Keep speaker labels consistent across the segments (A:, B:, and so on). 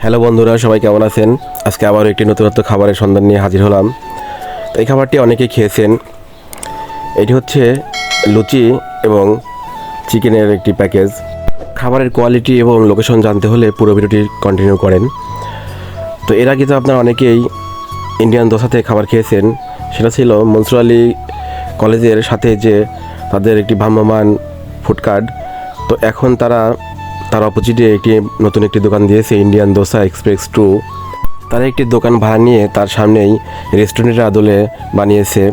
A: Hello বন্ধুরা, সবাই কেমন আছেন? আজকে আবার একটি নতুনত্ব খাবারের সন্ধান নিয়ে হাজির হলাম। তো এই খাবারটি অনেকেই খেয়েছেন। এটি হচ্ছে লুচি এবং চিকেনের একটি প্যাকেজ। খাবারের কোয়ালিটি এবং লোকেশন জানতে হলে পুরো ভিডিওটি কন্টিনিউ করেন। তো এর আগে তো আপনারা অনেকেই ইন্ডিয়ান দোসাতে খাবার খেয়েছেন। সেটা ছিল মনসুর আলী কলেজের সাথে যে তাদের একটি ভ্রাম্যমান ফুড কার্ট। তো এখন তার অপোজিটে নতুন একটি দোকান দিয়েছে, ইন্ডিয়ান দোসা এক্সপ্রেস 2। তারা একটি দোকান ভাড়া নিয়ে তার সামনেই রেস্টুরেন্টের আদলে বানিয়েছে।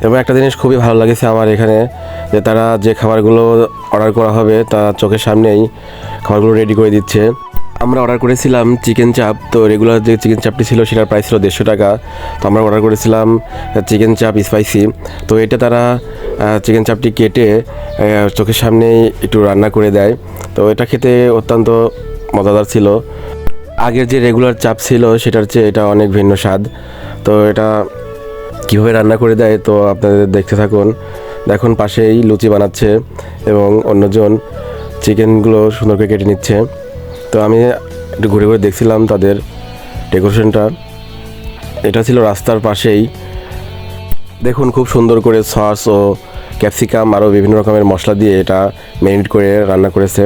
A: এবং একটা জিনিস খুবই ভালো লাগেছে আমার এখানে, যে তারা যে খাবারগুলো অর্ডার করা হবে তা চোখের সামনেই খাবারগুলো রেডি করে দিচ্ছে। আমরা অর্ডার করেছিলাম চিকেন চাপ। তো রেগুলার যে চিকেন চাপটি ছিল সেটার প্রাইস ছিল 150 টাকা। তো আমরা অর্ডার করেছিলাম চিকেন চাপ স্পাইসি। তো এটা তারা চিকেন চাপটি কেটে চোখের সামনেই একটু রান্না করে দেয়। তো এটা খেতে অত্যন্ত মজাদার ছিল। আগের যে রেগুলার চাপ ছিল সেটার চেয়ে এটা অনেক ভিন্ন স্বাদ। তো এটা কীভাবে রান্না করে দেয় তো আপনাদের দেখতে থাকুন। দেখুন, পাশেই লুচি বানাচ্ছে এবং অন্যজন চিকেনগুলো সুন্দর করে কেটে নিচ্ছে। তো আমি একটু ঘুরে ঘুরে দেখছিলাম তাদের ডেকোরেশনটা। এটা ছিল রাস্তার পাশেই। দেখুন, খুব সুন্দর করে সস ও ক্যাপসিকাম আরও বিভিন্ন রকমের মশলা দিয়ে এটা ম্যারিনেট করে রান্না করেছে।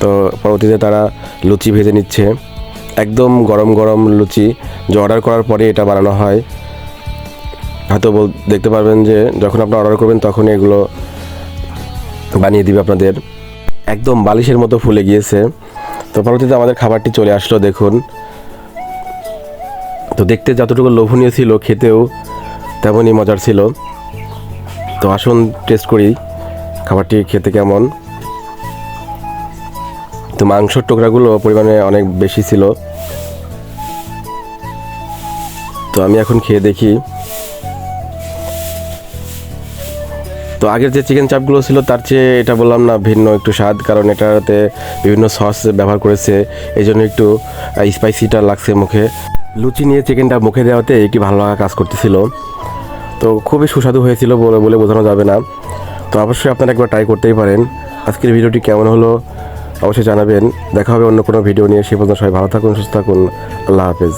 A: তো পরবর্তীতে তারা লুচি ভেজে নিচ্ছে, একদম গরম গরম লুচি, যে অর্ডার করার পরে এটা বানানো হয়। হয়তো দেখতে পারবেন যে যখন আপনারা অর্ডার করবেন তখনই এগুলো বানিয়ে দিবে আপনাদের। একদম বালিশের মতো ফুলে গিয়েছে। তো পরবর্তীতে আমাদের খাবারটি চলে আসলো। দেখুন, তো দেখতে যতটুকু লোভনীয় ছিল খেতেও তেমনই মজার ছিল। তো আসুন টেস্ট করি খাবারটি খেতে কেমন। তো মাংসর টুকরাগুলো পরিমাণে অনেক বেশি ছিল। তো আমি এখন খেয়ে দেখি। তো আগের যে চিকেন চাপগুলো ছিল তার চেয়ে এটা বললাম না ভিন্ন একটু স্বাদ, কারণ এটাতে বিভিন্ন সস ব্যবহার করেছে, এই জন্য একটু স্পাইসিটা লাগছে মুখে। লুচি নিয়ে চিকেনটা মুখে দেওয়াতে একটি ভালো লাগা কাজ করতেছিল। তো খুবই সুস্বাদু হয়েছিল বলে বোঝানো যাবে না। তো অবশ্যই আপনারা একবার ট্রাই করতেই পারেন। আজকের ভিডিওটি কেমন হলো অবশ্যই জানাবেন। দেখা হবে অন্য কোনো ভিডিও নিয়ে। সে পর্যন্ত সবাই ভালো থাকুন, সুস্থ থাকুন। আল্লাহ হাফেজ।